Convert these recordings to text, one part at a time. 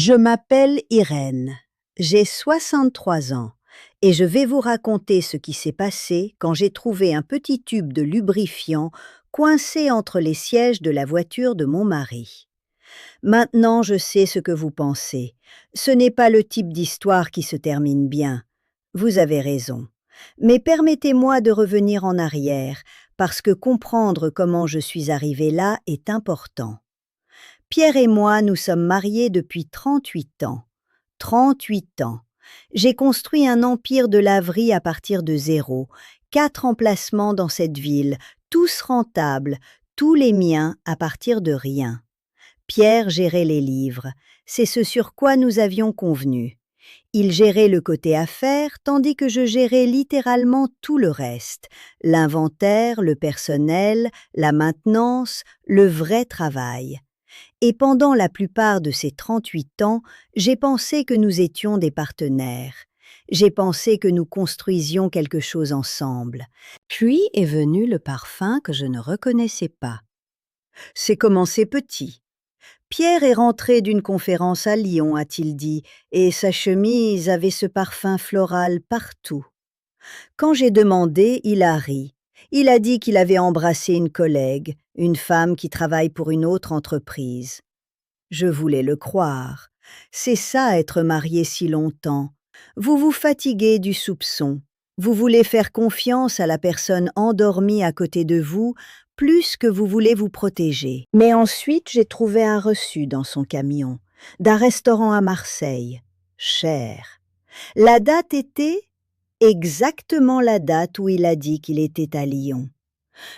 Je m'appelle Irène, j'ai 63 ans et je vais vous raconter ce qui s'est passé quand j'ai trouvé un petit tube de lubrifiant coincé entre les sièges de la voiture de mon mari. Maintenant, je sais ce que vous pensez. Ce n'est pas le type d'histoire qui se termine bien. Vous avez raison. Mais permettez-moi de revenir en arrière, parce que comprendre comment je suis arrivée là est important. Pierre et moi, nous sommes mariés depuis 38 ans. 38 ans. J'ai construit un empire de laverie à partir de zéro, 4 emplacements dans cette ville, tous rentables, tous les miens à partir de rien. Pierre gérait les livres, c'est ce sur quoi nous avions convenu. Il gérait le côté affaires, tandis que je gérais littéralement tout le reste, l'inventaire, le personnel, la maintenance, le vrai travail. Et pendant la plupart de ces 38 ans, j'ai pensé que nous étions des partenaires. J'ai pensé que nous construisions quelque chose ensemble. Puis est venu le parfum que je ne reconnaissais pas. C'est commencé petit. Pierre est rentré d'une conférence à Lyon, a-t-il dit, et sa chemise avait ce parfum floral partout. Quand j'ai demandé, il a ri. Il a dit qu'il avait embrassé une collègue, une femme qui travaille pour une autre entreprise. Je voulais le croire. C'est ça être marié si longtemps. Vous vous fatiguez du soupçon. Vous voulez faire confiance à la personne endormie à côté de vous, plus que vous voulez vous protéger. Mais ensuite, j'ai trouvé un reçu dans son camion, d'un restaurant à Marseille. Cher. La date était exactement la date où il a dit qu'il était à Lyon.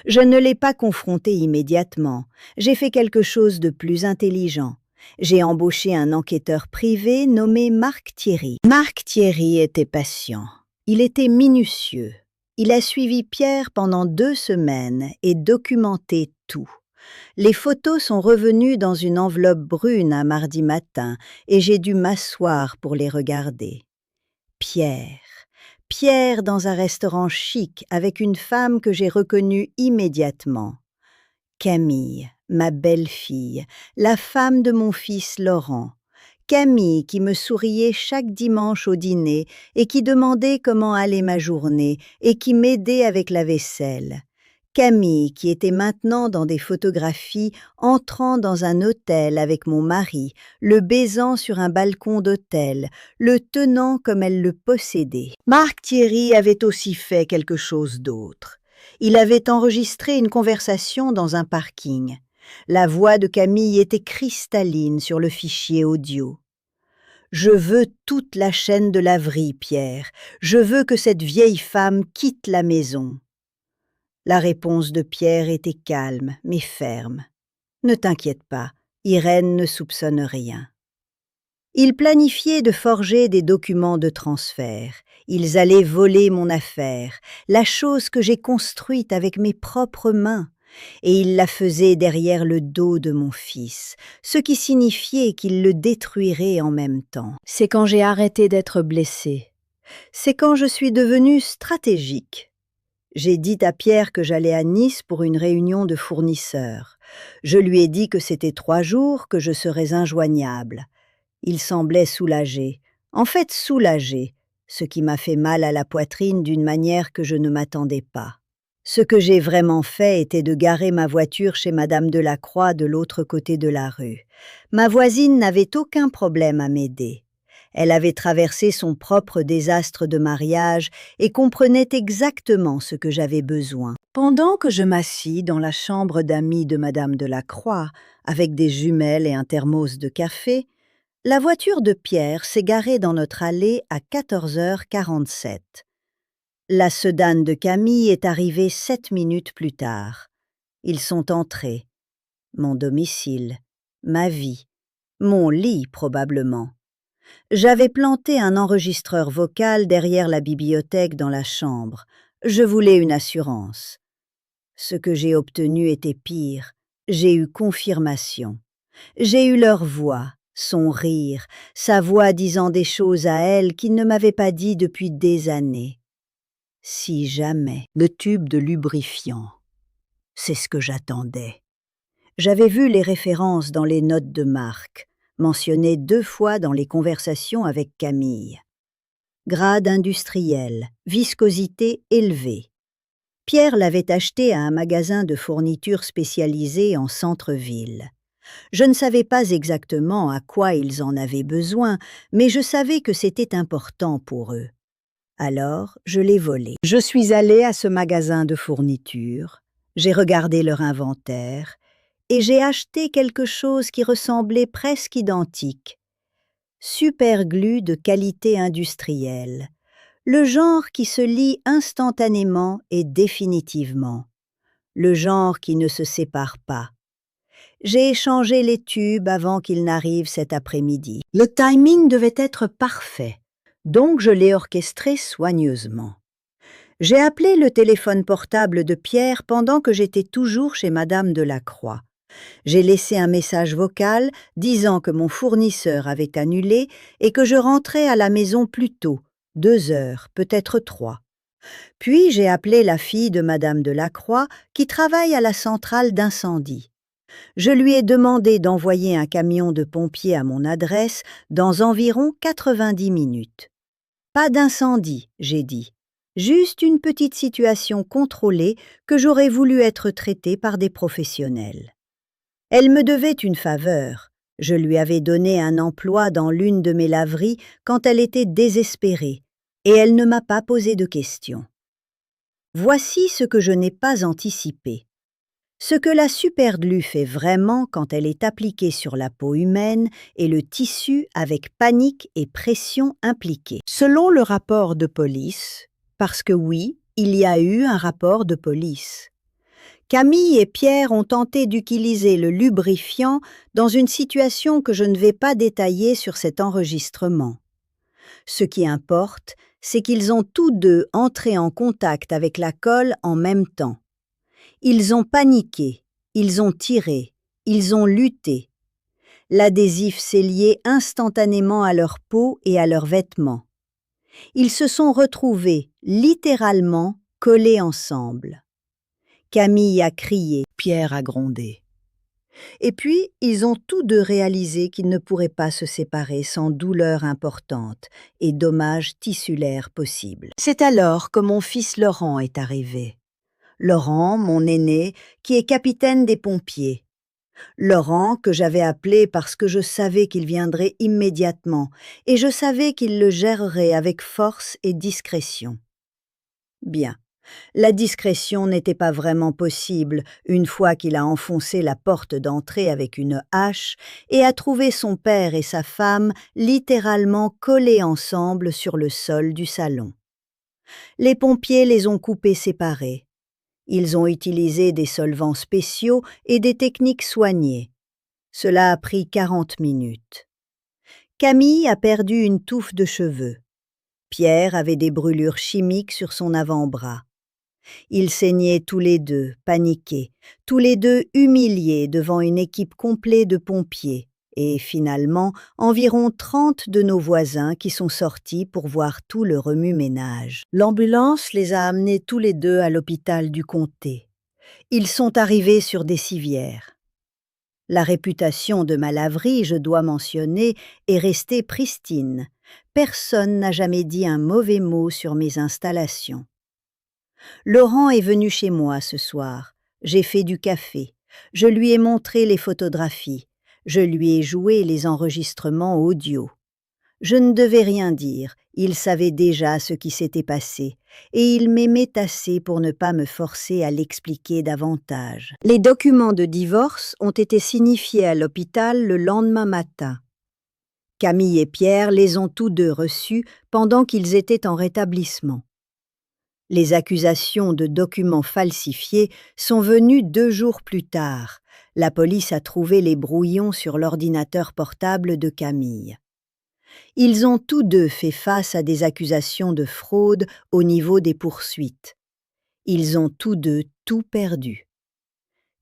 Je ne l'ai pas confronté immédiatement. J'ai fait quelque chose de plus intelligent. J'ai embauché un enquêteur privé nommé Marc Thierry. Marc Thierry était patient. Il était minutieux. Il a suivi Pierre pendant 2 semaines et documenté tout. Les photos sont revenues dans une enveloppe brune un mardi matin et j'ai dû m'asseoir pour les regarder. Pierre dans un restaurant chic avec une femme que j'ai reconnue immédiatement. Camille, ma belle-fille, la femme de mon fils Laurent. Camille qui me souriait chaque dimanche au dîner et qui demandait comment allait ma journée et qui m'aidait avec la vaisselle. Camille qui était maintenant dans des photographies entrant dans un hôtel avec mon mari, le baisant sur un balcon d'hôtel, le tenant comme elle le possédait. Marc Thierry avait aussi fait quelque chose d'autre. Il avait enregistré une conversation dans un parking. La voix de Camille était cristalline sur le fichier audio. « Je veux toute la chaîne de laverie, Pierre. Je veux que cette vieille femme quitte la maison. » La réponse de Pierre était calme, mais ferme. « Ne t'inquiète pas, Irène ne soupçonne rien. » Ils planifiaient de forger des documents de transfert. Ils allaient voler mon affaire, la chose que j'ai construite avec mes propres mains. Et ils la faisaient derrière le dos de mon fils, ce qui signifiait qu'ils le détruiraient en même temps. C'est quand j'ai arrêté d'être blessée. C'est quand je suis devenue stratégique. J'ai dit à Pierre que j'allais à Nice pour une réunion de fournisseurs. Je lui ai dit que c'était 3 jours, que je serais injoignable. Il semblait soulagé, en fait soulagé, ce qui m'a fait mal à la poitrine d'une manière que je ne m'attendais pas. Ce que j'ai vraiment fait était de garer ma voiture chez Madame Delacroix de l'autre côté de la rue. Ma voisine n'avait aucun problème à m'aider. Elle avait traversé son propre désastre de mariage et comprenait exactement ce que j'avais besoin. Pendant que je m'assis dans la chambre d'amis de Madame Delacroix, avec des jumelles et un thermos de café, la voiture de Pierre s'est garée dans notre allée à 14h47. La sedane de Camille est arrivée 7 minutes plus tard. Ils sont entrés. Mon domicile, ma vie, mon lit probablement. J'avais planté un enregistreur vocal derrière la bibliothèque dans la chambre. Je voulais une assurance. Ce que j'ai obtenu était pire. J'ai eu confirmation. J'ai eu leur voix, son rire, sa voix disant des choses à elle qu'il ne m'avait pas dit depuis des années. Si jamais, le tube de lubrifiant. C'est ce que j'attendais. J'avais vu les références dans les notes de Marc. mentionné 2 fois dans les conversations avec Camille. Grade industriel, viscosité élevée. Pierre l'avait acheté à un magasin de fournitures spécialisé en centre-ville. Je ne savais pas exactement à quoi ils en avaient besoin, mais je savais que c'était important pour eux. Alors, je l'ai volé. Je suis allée à ce magasin de fournitures, j'ai regardé leur inventaire, et j'ai acheté quelque chose qui ressemblait presque identique. Superglue de qualité industrielle, le genre qui se lie instantanément et définitivement, le genre qui ne se sépare pas. J'ai échangé les tubes avant qu'ils n'arrivent cet après-midi. Le timing devait être parfait, donc je l'ai orchestré soigneusement. J'ai appelé le téléphone portable de Pierre pendant que j'étais toujours chez Madame Delacroix. J'ai laissé un message vocal disant que mon fournisseur avait annulé et que je rentrais à la maison plus tôt, 2 heures, peut-être 3. Puis j'ai appelé la fille de Madame Delacroix qui travaille à la centrale d'incendie. Je lui ai demandé d'envoyer un camion de pompiers à mon adresse dans environ 90 minutes. Pas d'incendie, j'ai dit. Juste une petite situation contrôlée que j'aurais voulu être traitée par des professionnels. Elle me devait une faveur. Je lui avais donné un emploi dans l'une de mes laveries quand elle était désespérée, et elle ne m'a pas posé de questions. Voici ce que je n'ai pas anticipé. Ce que la superglue fait vraiment quand elle est appliquée sur la peau humaine est le tissu avec panique et pression impliquées. Selon le rapport de police, parce que oui, il y a eu un rapport de police, Camille et Pierre ont tenté d'utiliser le lubrifiant dans une situation que je ne vais pas détailler sur cet enregistrement. Ce qui importe, c'est qu'ils ont tous deux entré en contact avec la colle en même temps. Ils ont paniqué, ils ont tiré, ils ont lutté. L'adhésif s'est lié instantanément à leur peau et à leurs vêtements. Ils se sont retrouvés, littéralement, collés ensemble. Camille a crié, Pierre a grondé. Et puis, ils ont tous deux réalisé qu'ils ne pourraient pas se séparer sans douleur importante et dommages tissulaires possibles. C'est alors que mon fils Laurent est arrivé. Laurent, mon aîné, qui est capitaine des pompiers. Laurent, que j'avais appelé parce que je savais qu'il viendrait immédiatement, et je savais qu'il le gérerait avec force et discrétion. Bien, la discrétion n'était pas vraiment possible une fois qu'il a enfoncé la porte d'entrée avec une hache et a trouvé son père et sa femme littéralement collés ensemble sur le sol du salon. Les pompiers les ont coupés séparés. Ils ont utilisé des solvants spéciaux et des techniques soignées. Cela a pris 40 minutes. Camille a perdu une touffe de cheveux. Pierre avait des brûlures chimiques sur son avant-bras. Ils saignaient tous les deux, paniqués, tous les deux humiliés devant une équipe complète de pompiers, et finalement environ 30 de nos voisins qui sont sortis pour voir tout le remue-ménage. L'ambulance les a amenés tous les deux à l'hôpital du comté. Ils sont arrivés sur des civières. La réputation de ma laverie, je dois mentionner, est restée pristine. Personne n'a jamais dit un mauvais mot sur mes installations. Laurent est venu chez moi ce soir. J'ai fait du café. Je lui ai montré les photographies. Je lui ai joué les enregistrements audio. Je ne devais rien dire, il savait déjà ce qui s'était passé, et il m'aimait assez pour ne pas me forcer à l'expliquer davantage. Les documents de divorce ont été signifiés à l'hôpital le lendemain matin. Camille et Pierre les ont tous deux reçus pendant qu'ils étaient en rétablissement. Les accusations de documents falsifiés sont venues 2 jours plus tard. La police a trouvé les brouillons sur l'ordinateur portable de Camille. Ils ont tous deux fait face à des accusations de fraude au niveau des poursuites. Ils ont tous deux tout perdu.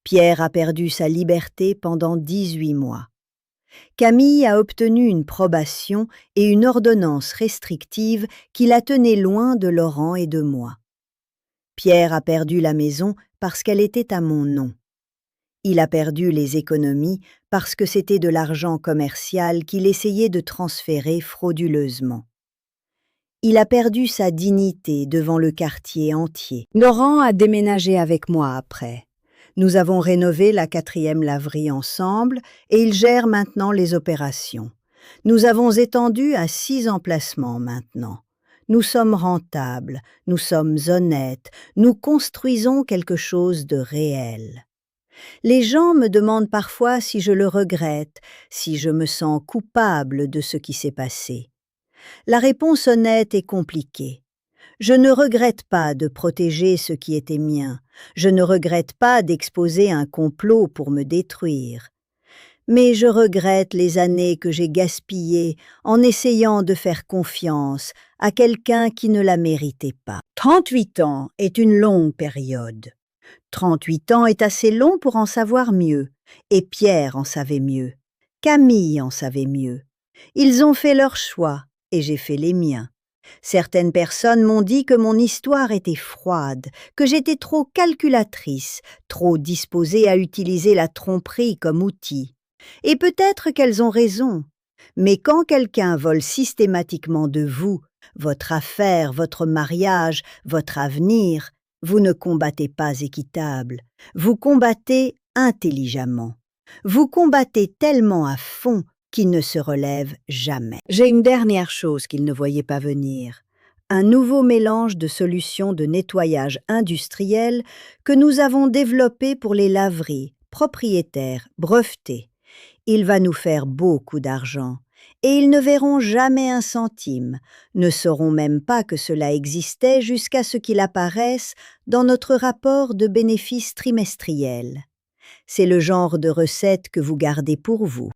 Pierre a perdu sa liberté pendant 18 mois. Camille a obtenu une probation et une ordonnance restrictive qui la tenait loin de Laurent et de moi. Pierre a perdu la maison parce qu'elle était à mon nom. Il a perdu les économies parce que c'était de l'argent commercial qu'il essayait de transférer frauduleusement. Il a perdu sa dignité devant le quartier entier. Laurent a déménagé avec moi après. Nous avons rénové la 4e laverie ensemble et il gère maintenant les opérations. Nous avons étendu à 6 emplacements maintenant. Nous sommes rentables, nous sommes honnêtes, nous construisons quelque chose de réel. Les gens me demandent parfois si je le regrette, si je me sens coupable de ce qui s'est passé. La réponse honnête est compliquée. Je ne regrette pas de protéger ce qui était mien. Je ne regrette pas d'exposer un complot pour me détruire. Mais je regrette les années que j'ai gaspillées en essayant de faire confiance à quelqu'un qui ne la méritait pas. 38 ans est une longue période. 38 ans est assez long pour en savoir mieux. Et Pierre en savait mieux. Camille en savait mieux. Ils ont fait leur choix et j'ai fait les miens. Certaines personnes m'ont dit que mon histoire était froide, que j'étais trop calculatrice, trop disposée à utiliser la tromperie comme outil. Et peut-être qu'elles ont raison. Mais quand quelqu'un vole systématiquement de vous, votre affaire, votre mariage, votre avenir, vous ne combattez pas équitable, vous combattez intelligemment. Vous combattez tellement à fond qu'il ne se relève jamais. J'ai une dernière chose qu'il ne voyait pas venir. Un nouveau mélange de solutions de nettoyage industriel que nous avons développé pour les laveries, propriétaires, brevetés. Il va nous faire beaucoup d'argent. Et ils ne verront jamais un centime, ne sauront même pas que cela existait jusqu'à ce qu'il apparaisse dans notre rapport de bénéfices trimestriels. C'est le genre de recette que vous gardez pour vous.